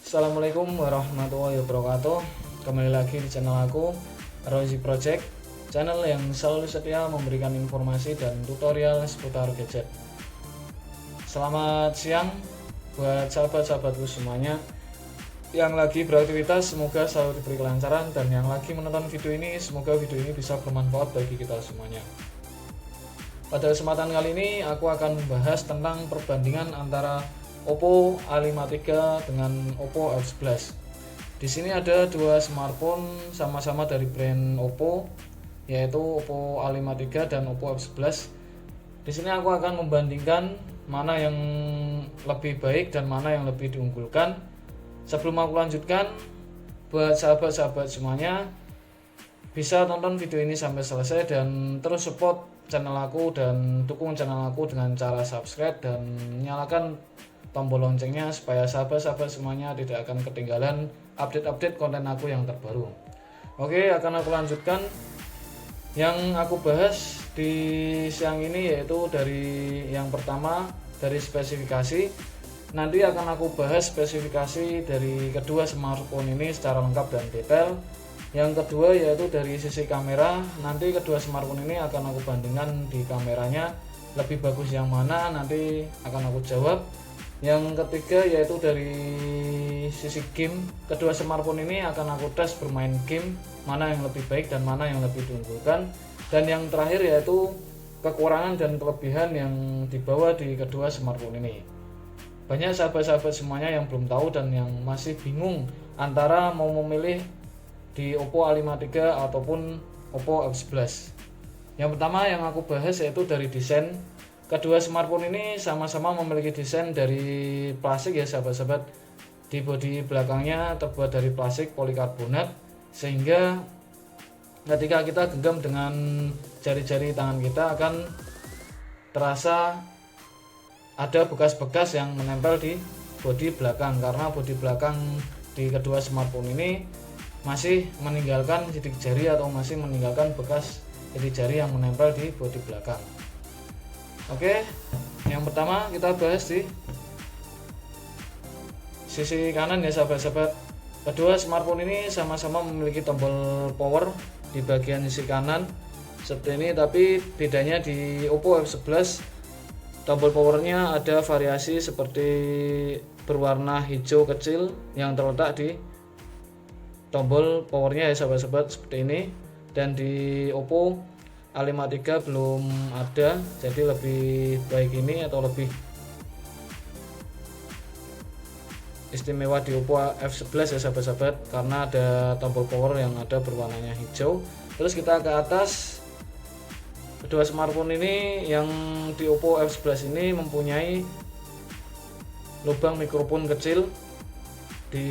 Assalamualaikum warahmatullahi wabarakatuh. Kembali lagi di channel aku, Rozi Project, channel yang selalu setia memberikan informasi dan tutorial seputar gadget. Selamat siang buat sahabat-sahabatku semuanya yang lagi beraktivitas, semoga selalu diberi kelancaran, dan yang lagi menonton video ini, semoga video ini bisa bermanfaat bagi kita semuanya. Pada kesempatan kali ini aku akan membahas tentang perbandingan antara Oppo A53 dengan Oppo F11. Di sini ada dua smartphone sama-sama dari brand Oppo, yaitu Oppo A53 dan Oppo F11. Di sini aku akan membandingkan mana yang lebih baik dan mana yang lebih diunggulkan. Sebelum aku lanjutkan, buat sahabat-sahabat semuanya, bisa tonton video ini sampai selesai dan terus support channel aku dan dukung channel aku dengan cara subscribe dan nyalakan tombol loncengnya supaya sahabat-sahabat semuanya tidak akan ketinggalan update-update konten aku yang terbaru. Oke, akan aku lanjutkan. Yang aku bahas di siang ini yaitu dari yang pertama dari spesifikasi. Nanti akan aku bahas spesifikasi dari kedua smartphone ini secara lengkap dan detail. Yang kedua yaitu dari sisi kamera. Nanti kedua smartphone ini akan aku bandingkan di kameranya lebih bagus yang mana, nanti akan aku jawab. Yang ketiga yaitu dari sisi game, kedua smartphone ini akan aku tes bermain game, mana yang lebih baik dan mana yang lebih diunggulkan. Dan yang terakhir yaitu kekurangan dan kelebihan yang dibawa di kedua smartphone ini. Banyak sahabat-sahabat semuanya yang belum tahu dan yang masih bingung antara mau memilih di Oppo A53 ataupun Oppo F11. Yang pertama yang aku bahas yaitu dari desain. Kedua smartphone ini sama-sama memiliki desain dari plastik ya sahabat-sahabat. Di bodi belakangnya terbuat dari plastik polikarbonat, sehingga ketika kita genggam dengan jari-jari tangan kita akan terasa ada bekas-bekas yang menempel di bodi belakang, karena bodi belakang di kedua smartphone ini masih meninggalkan sidik jari atau masih meninggalkan bekas sidik jari yang menempel di bodi belakang. Oke, yang pertama kita bahas di sisi kanan ya sahabat-sahabat. Kedua smartphone ini sama-sama memiliki tombol power di bagian sisi kanan seperti ini, tapi bedanya di Oppo F11 tombol powernya ada variasi seperti berwarna hijau kecil yang terletak di tombol powernya ya sahabat-sahabat seperti ini, dan di Oppo A53 belum ada, jadi lebih baik ini atau lebih istimewa di Oppo F11 ya sahabat-sahabat, karena ada tombol power yang ada berwarnanya hijau. Terus kita ke atas, kedua smartphone ini yang di Oppo F11 ini mempunyai lubang mikrofon kecil, di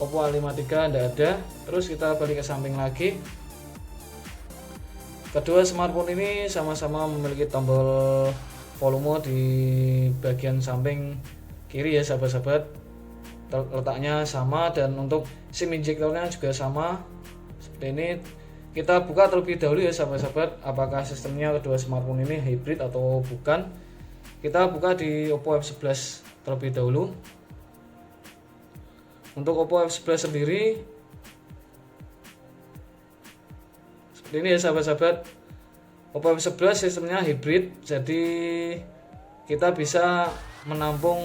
Oppo A53 tidak ada. Terus kita balik ke samping lagi. Kedua smartphone ini sama-sama memiliki tombol volume di bagian samping kiri ya sahabat-sahabat. Letaknya sama, dan untuk SIM injektornya juga sama seperti ini. Kita buka terlebih dahulu ya sahabat-sahabat, apakah sistemnya kedua smartphone ini hybrid atau bukan. Kita buka di Oppo F11 terlebih dahulu. Untuk Oppo F11 sendiri ini ya sahabat-sahabat, Oppo F11 sistemnya hybrid, jadi kita bisa menampung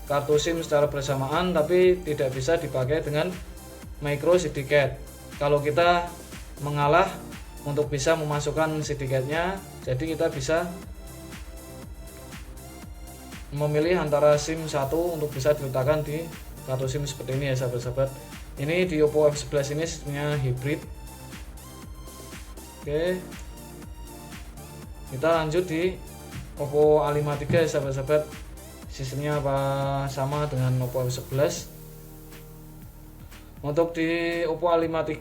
kartu SIM secara bersamaan, tapi tidak bisa dipakai dengan micro SD card. Kalau kita mengalah untuk bisa memasukkan SD card-nya, jadi kita bisa memilih antara SIM satu untuk bisa diletakkan di kartu SIM seperti ini ya sahabat-sahabat. Ini di Oppo F11 ini sistemnya hybrid. Oke, kita lanjut di Oppo A53 ya sahabat-sahabat. Sistemnya apa sama dengan Oppo F11. Untuk di Oppo A53,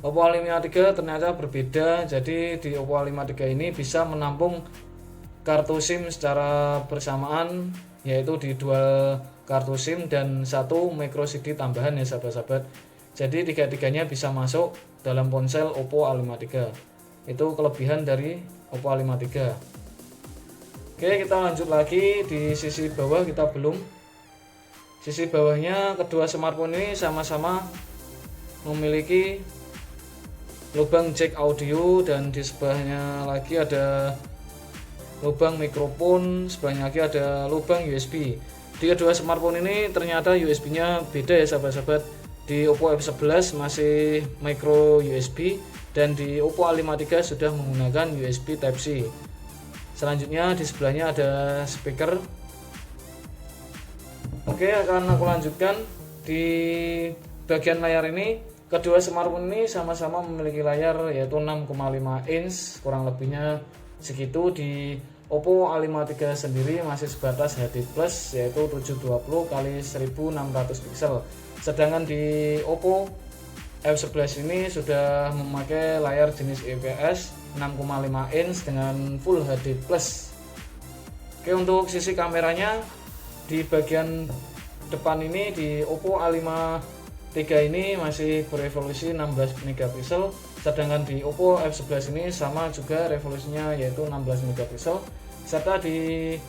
Oppo A53 ternyata berbeda. Jadi di Oppo A53 ini bisa menampung kartu SIM secara bersamaan, yaitu di dual kartu SIM dan satu micro CD tambahan ya sahabat-sahabat. Jadi tiga-tiganya bisa masuk dalam ponsel Oppo A53. Itu kelebihan dari Oppo A53. Oke, kita lanjut lagi di sisi bawah, kita belum. Sisi bawahnya kedua smartphone ini sama-sama memiliki lubang jack audio, dan di sebelahnya lagi ada lubang mikrofon, sebelahnya lagi ada lubang USB. Di kedua smartphone ini ternyata USB-nya beda ya sahabat-sahabat. Di Oppo F11 masih micro USB, dan di Oppo A53 sudah menggunakan USB Type-C. Selanjutnya di sebelahnya ada speaker. Oke, akan aku lanjutkan. Di bagian layar ini, kedua smartphone ini sama-sama memiliki layar yaitu 6,5 inch, kurang lebihnya segitu. Di Oppo A53 sendiri masih sebatas HD Plus yaitu 720 x 1600 pixel. Sedangkan di Oppo F11 ini sudah memakai layar jenis IPS 6,5 inch dengan Full HD Plus. Oke, untuk sisi kameranya di bagian depan ini di Oppo A53 ini masih beresolusi 16 megapiksel, sedangkan di Oppo F11 ini sama juga resolusinya yaitu 16 megapiksel. Serta di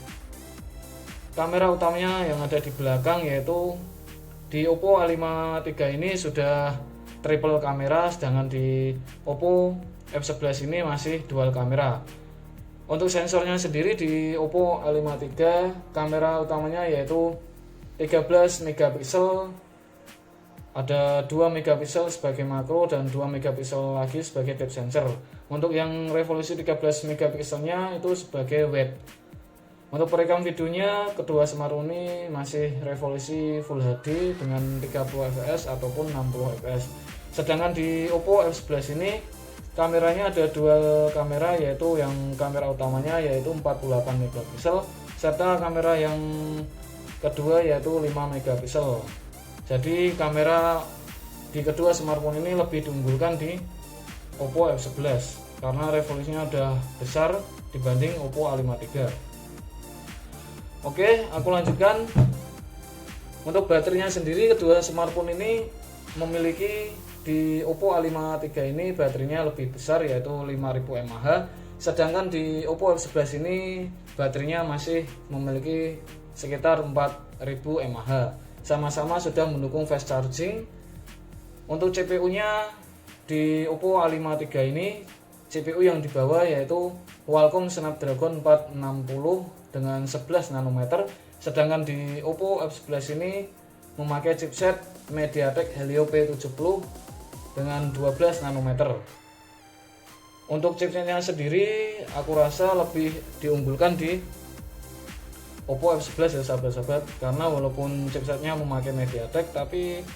kamera utamanya yang ada di belakang yaitu di Oppo A53 ini sudah triple kamera, sedangkan di Oppo F11 ini masih dual kamera. Untuk sensornya sendiri di Oppo A53 kamera utamanya yaitu 13 megapiksel, ada 2 megapiksel sebagai makro dan 2 megapiksel lagi sebagai depth sensor. Untuk yang resolusi 13 megapikselnya itu sebagai wide. Untuk perekam videonya kedua smartphone ini masih resolusi Full HD dengan 30 fps ataupun 60 fps. Sedangkan di Oppo F11 ini kameranya ada dual kamera, yaitu yang kamera utamanya yaitu 48 megapiksel serta kamera yang kedua yaitu 5 megapiksel. Jadi kamera di kedua smartphone ini lebih diunggulkan di Oppo F11 karena resolusinya udah besar dibanding Oppo A53. Oke, aku lanjutkan. Untuk baterainya sendiri kedua smartphone ini memiliki, di Oppo A53 ini baterainya lebih besar yaitu 5000 mAh, sedangkan di Oppo F11 ini baterainya masih memiliki sekitar 4000 mAh. Sama-sama sudah mendukung fast charging. Untuk CPU-nya di Oppo A53 ini CPU yang dibawa yaitu Qualcomm Snapdragon 460 dengan 11 nanometer, sedangkan di Oppo F11 ini memakai chipset MediaTek Helio P70 dengan 12 nanometer. Untuk chipsetnya sendiri aku rasa lebih diunggulkan di Oppo F11 ya sahabat-sahabat, karena walaupun chipsetnya memakai MediaTek tapi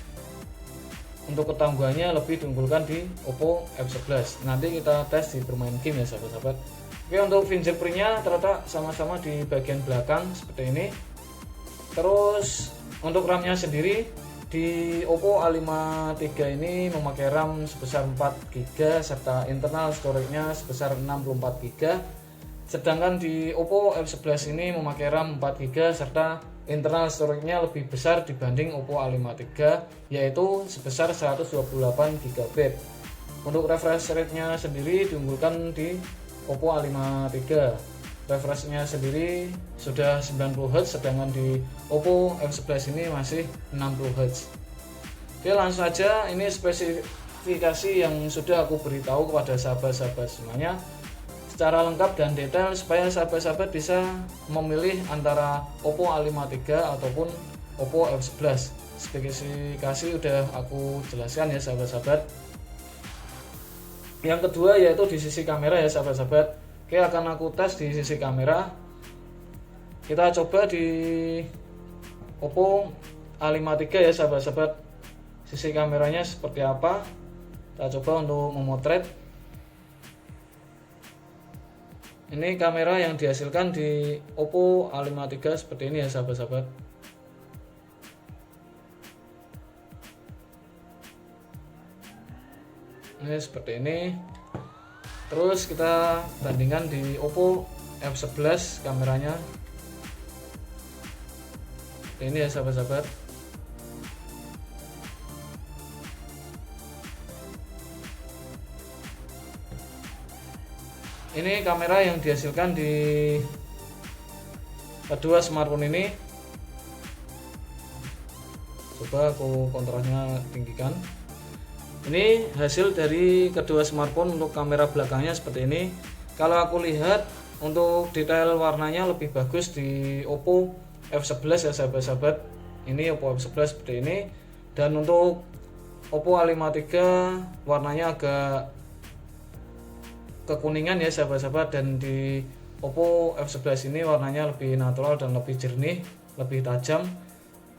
untuk ketangguhannya lebih diunggulkan di Oppo F11. Nanti kita tes di bermain game ya sahabat-sahabat. Oke, untuk fingerprintnya terletak sama-sama di bagian belakang seperti ini. Terus untuk RAM-nya sendiri di Oppo A53 ini memakai RAM sebesar 4GB serta internal storage-nya sebesar 64GB. Sedangkan di Oppo F11 ini memakai RAM 4GB serta internal storage-nya lebih besar dibanding Oppo A53 yaitu sebesar 128GB. Untuk refresh rate-nya sendiri diunggulkan di Oppo A53. Refresh-nya sendiri sudah 90Hz, sedangkan di Oppo F11 ini masih 60Hz. Oke, langsung saja, ini spesifikasi yang sudah aku beritahu kepada sahabat-sahabat semuanya secara lengkap dan detail supaya sahabat-sahabat bisa memilih antara Oppo A53 ataupun Oppo F11. Spesifikasi udah aku jelaskan ya sahabat-sahabat. Yang kedua yaitu di sisi kamera ya sahabat-sahabat. Oke, akan aku tes di sisi kamera. Kita coba di Oppo A53 ya sahabat-sahabat, sisi kameranya seperti apa. Kita coba untuk memotret. Ini kamera yang dihasilkan di Oppo A53 seperti ini ya sahabat-sahabat. Ini seperti ini. Terus kita bandingkan di Oppo F11 kameranya. Ini ya sahabat-sahabat. Ini kamera yang dihasilkan di kedua smartphone ini. Coba aku kontrasnya tinggikan. Ini hasil dari kedua smartphone. Untuk kamera belakangnya seperti ini. Kalau aku lihat untuk detail warnanya lebih bagus di Oppo F11 ya sahabat-sahabat. Ini Oppo F11 seperti ini. Dan untuk Oppo A53 warnanya agak kekuningan ya sahabat-sahabat, dan di Oppo F11 ini warnanya lebih natural dan lebih jernih, lebih tajam.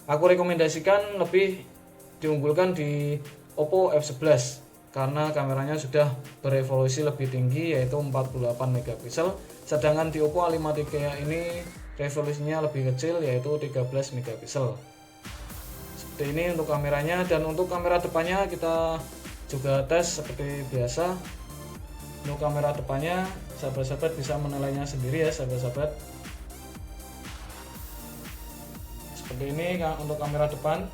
Aku rekomendasikan lebih diunggulkan di Oppo F11 karena kameranya sudah berevolusi lebih tinggi yaitu 48 megapiksel, sedangkan di Oppo A53 ini resolusinya lebih kecil yaitu 13 megapiksel. Seperti ini untuk kameranya. Dan untuk kamera depannya kita juga tes seperti biasa. Untuk kamera depannya sahabat-sahabat bisa menilainya sendiri ya sahabat-sahabat. Seperti ini untuk kamera depan.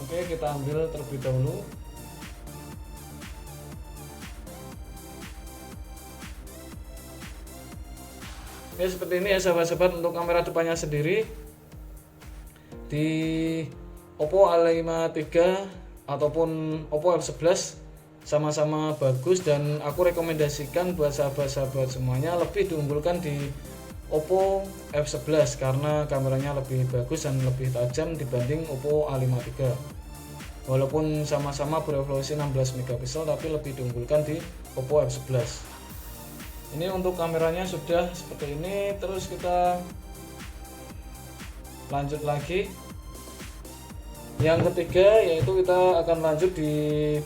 Oke, kita ambil terlebih dahulu. Ini seperti ini ya sahabat-sahabat untuk kamera depannya sendiri. Di Oppo A53 ataupun Oppo F11 sama-sama bagus, dan aku rekomendasikan buat sahabat-sahabat semuanya lebih diunggulkan di Oppo F11 karena kameranya lebih bagus dan lebih tajam dibanding Oppo A53. Walaupun sama-sama berevolusi 16 megapiksel tapi lebih diunggulkan di Oppo F11. Ini untuk kameranya sudah seperti ini. Terus kita lanjut lagi. Yang ketiga yaitu kita akan lanjut di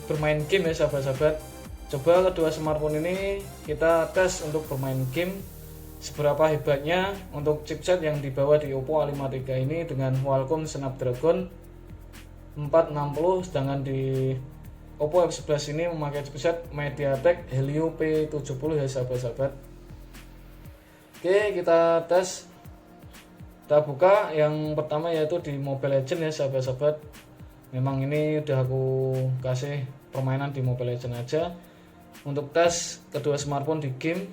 bermain game ya sahabat-sahabat. Coba kedua smartphone ini kita tes untuk bermain game seberapa hebatnya untuk chipset yang dibawa di Oppo A53 ini dengan Qualcomm Snapdragon 460, sedangkan di Oppo F11 ini memakai chipset MediaTek Helio P70 ya sahabat-sahabat. Oke, kita tes. Kita buka yang pertama yaitu di Mobile Legends ya sahabat-sahabat. Memang ini udah aku kasih permainan di Mobile Legends aja. Untuk tes kedua smartphone di game,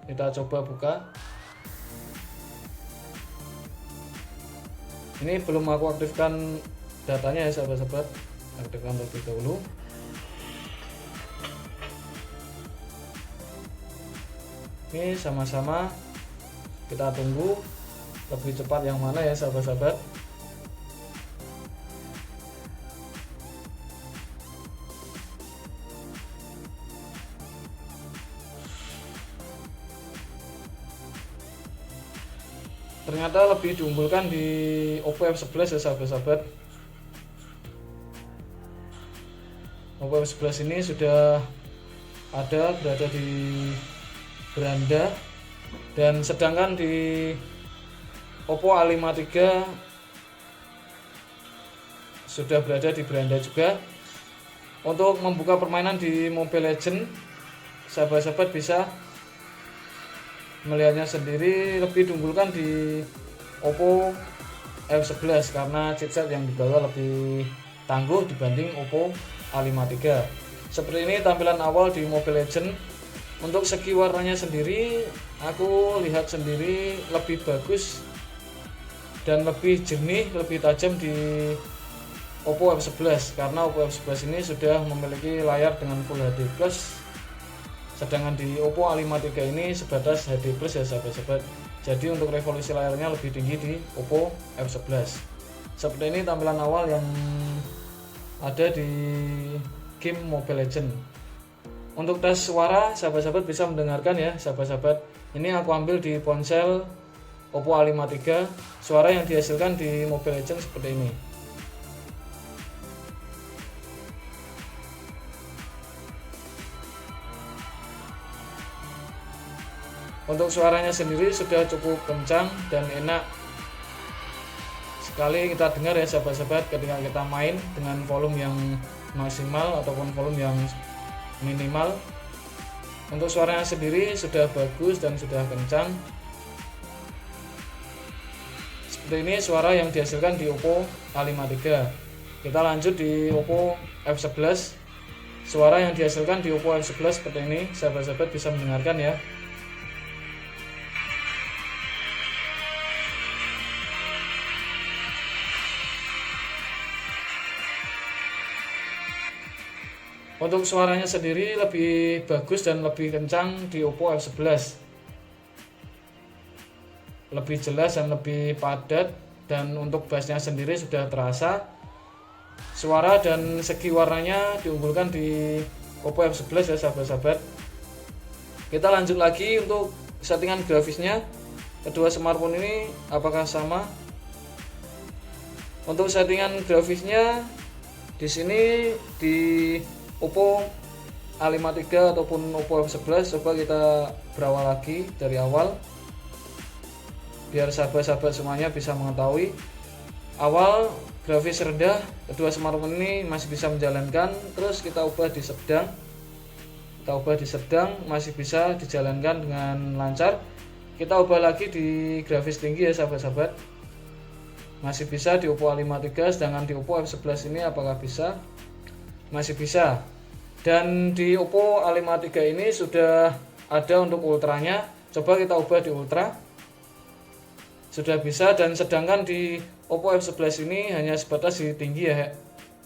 kita coba buka. Ini belum aku aktifkan datanya ya sahabat-sahabat. Aktifkan terlebih dahulu. Ini sama-sama kita tunggu lebih cepat yang mana ya sahabat-sahabat. Ternyata lebih diunggulkan di Oppo F11 ya sahabat-sahabat. Oppo F11 ini sudah berada di beranda, dan sedangkan di Oppo A53 sudah berada di beranda juga. Untuk membuka permainan di Mobile Legends, sahabat-sahabat bisa melihatnya sendiri. Lebih diunggulkan di Oppo F11 karena chipset yang dibawa lebih tangguh dibanding Oppo A53. Seperti ini tampilan awal di Mobile Legends. Untuk segi warnanya sendiri, aku lihat sendiri lebih bagus dan lebih jernih, lebih tajam di Oppo F11 karena Oppo F11 ini sudah memiliki layar dengan Full HD+, sedangkan di Oppo A53 ini sebatas HD+ ya sahabat-sahabat. Jadi untuk resolusi layarnya lebih tinggi di Oppo F11. Seperti ini tampilan awal yang ada di game Mobile Legends. Untuk tes suara, sahabat-sahabat bisa mendengarkan ya sahabat-sahabat. Ini aku ambil di ponsel Oppo A53. Suara yang dihasilkan di Mobile Legends seperti ini. Untuk suaranya sendiri sudah cukup kencang dan enak sekali kita dengar ya sahabat-sahabat ketika kita main dengan volume yang maksimal ataupun volume yang minimal. Untuk suaranya sendiri sudah bagus dan sudah kencang. Seperti ini suara yang dihasilkan di Oppo A53. Kita lanjut di Oppo F11. Suara yang dihasilkan di Oppo F11 seperti ini, sahabat-sahabat bisa mendengarkan ya. Untuk suaranya sendiri lebih bagus dan lebih kencang di Oppo F11, lebih jelas dan lebih padat, dan untuk bassnya sendiri sudah terasa. Suara dan segi warnanya diunggulkan di Oppo F11 ya sahabat-sahabat. Kita lanjut lagi untuk settingan grafisnya. Kedua smartphone ini apakah sama? Untuk settingan grafisnya di sini di Oppo A53 ataupun Oppo F11, coba kita berawal lagi dari awal biar sahabat-sahabat semuanya bisa mengetahui. Awal grafis rendah, kedua smartphone ini masih bisa menjalankan, terus kita ubah di sedang. Kita ubah di sedang, masih bisa dijalankan dengan lancar. Kita ubah lagi di grafis tinggi ya sahabat-sahabat. Masih bisa di Oppo A53, sedangkan di Oppo F11 ini apakah bisa? Masih bisa. Dan di Oppo A53 ini sudah ada untuk ultranya. Coba kita ubah di ultra. Sudah bisa, dan sedangkan di Oppo F11 ini hanya sebatas di tinggi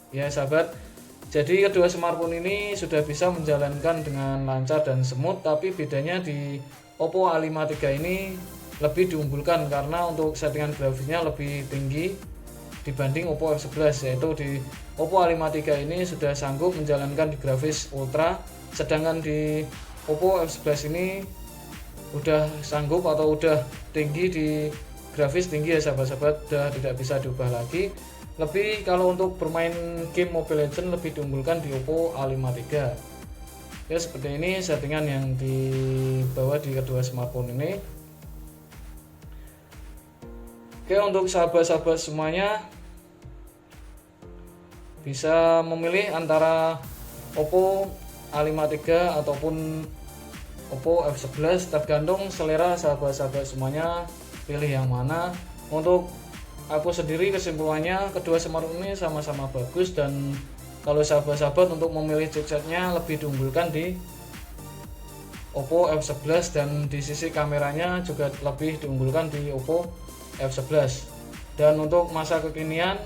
ya sahabat. Jadi kedua smartphone ini sudah bisa menjalankan dengan lancar dan smooth, tapi bedanya di Oppo A53 ini lebih diunggulkan karena untuk settingan grafisnya lebih tinggi dibanding Oppo F11, yaitu di Oppo A53 ini sudah sanggup menjalankan di grafis ultra, sedangkan di Oppo F11 ini udah sanggup atau udah tinggi di grafis tinggi ya sahabat-sahabat, udah tidak bisa diubah lagi. Lebih kalau untuk bermain game Mobile Legends lebih diunggulkan di Oppo A53 ya. Seperti ini settingan yang dibawa di kedua smartphone ini. Oke, untuk sahabat-sahabat semuanya bisa memilih antara Oppo A53 ataupun Oppo F11, tergantung selera sahabat-sahabat semuanya pilih yang mana. Untuk aku sendiri kesimpulannya kedua smartphone ini sama-sama bagus, dan kalau sahabat-sahabat untuk memilih chipsetnya lebih diunggulkan di Oppo F11, dan di sisi kameranya juga lebih diunggulkan di Oppo F11. Dan untuk masa kekinian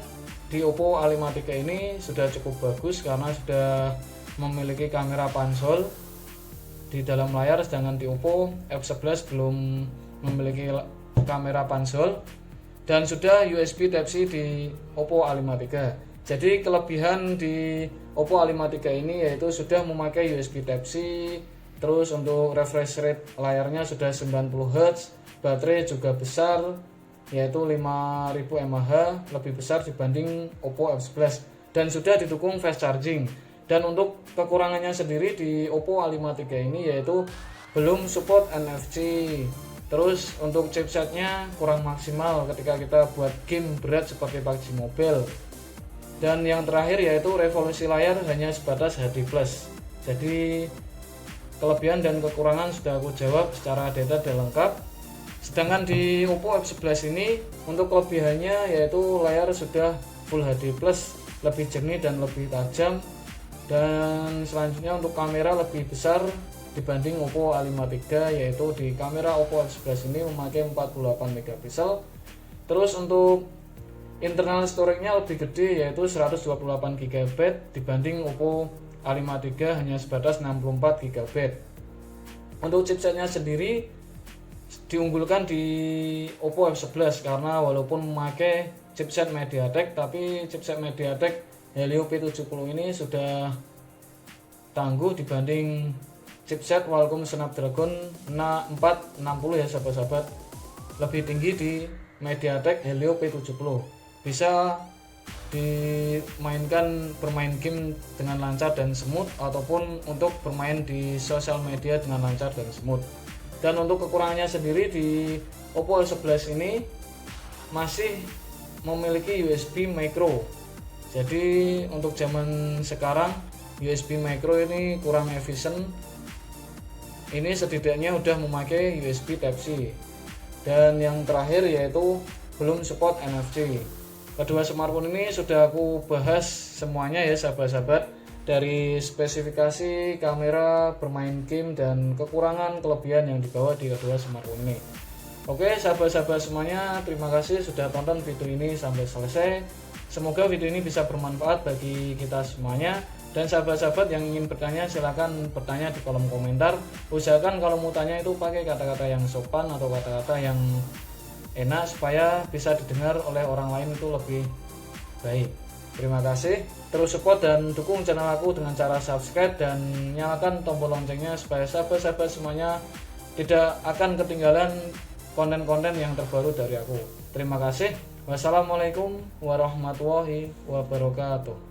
di Oppo A53 ini sudah cukup bagus karena sudah memiliki kamera pansol di dalam layar, sedangkan di Oppo F11 belum memiliki kamera pansol, dan sudah USB Type-C di Oppo A53. Jadi kelebihan di Oppo A53 ini yaitu sudah memakai USB Type-C, terus untuk refresh rate layarnya sudah 90 Hz, baterai juga besar yaitu 5000 mAh, lebih besar dibanding Oppo F11, dan sudah didukung fast charging. Dan untuk kekurangannya sendiri di Oppo A53 ini yaitu belum support NFC. Terus untuk chipsetnya kurang maksimal ketika kita buat game berat seperti PUBG Mobile. Dan yang terakhir yaitu resolusi layar hanya sebatas HD+. Jadi kelebihan dan kekurangan sudah aku jawab secara detail dan lengkap. Sedangkan di Oppo F11 ini untuk kelebihannya yaitu layar sudah Full HD+, lebih jernih dan lebih tajam. Dan selanjutnya untuk kamera lebih besar dibanding Oppo A53, yaitu di kamera Oppo F11 ini memakai 48 megapiksel. Terus untuk internal storage-nya lebih gede yaitu 128 GB dibanding Oppo A53 hanya sebatas 64 GB. Untuk chipsetnya sendiri diunggulkan di Oppo F11 karena walaupun memakai chipset MediaTek, tapi chipset MediaTek Helio P70 ini sudah tangguh dibanding chipset Qualcomm Snapdragon 460 ya sahabat-sahabat. Lebih tinggi di MediaTek Helio P70, bisa dimainkan bermain game dengan lancar dan smooth, ataupun untuk bermain di sosial media dengan lancar dan smooth. Dan untuk kekurangannya sendiri di Oppo A11 ini masih memiliki USB micro. Jadi untuk zaman sekarang USB micro ini kurang efisien. Ini setidaknya udah memakai USB Type-C. Dan yang terakhir yaitu belum support NFC. Kedua smartphone ini sudah aku bahas semuanya ya sahabat-sahabat, dari spesifikasi kamera, bermain game, dan kekurangan kelebihan yang dibawa di kedua smartphone ini. Oke sahabat-sahabat semuanya, terima kasih sudah tonton video ini sampai selesai. Semoga video ini bisa bermanfaat bagi kita semuanya. Dan sahabat-sahabat yang ingin bertanya silahkan bertanya di kolom komentar. Usahakan kalau mau tanya itu pakai kata-kata yang sopan atau kata-kata yang enak supaya bisa didengar oleh orang lain itu lebih baik. Terima kasih. Terus support dan dukung channel aku dengan cara subscribe dan nyalakan tombol loncengnya supaya sahabat-sahabat semuanya tidak akan ketinggalan konten-konten yang terbaru dari aku. Terima kasih. Wassalamualaikum warahmatullahi wabarakatuh.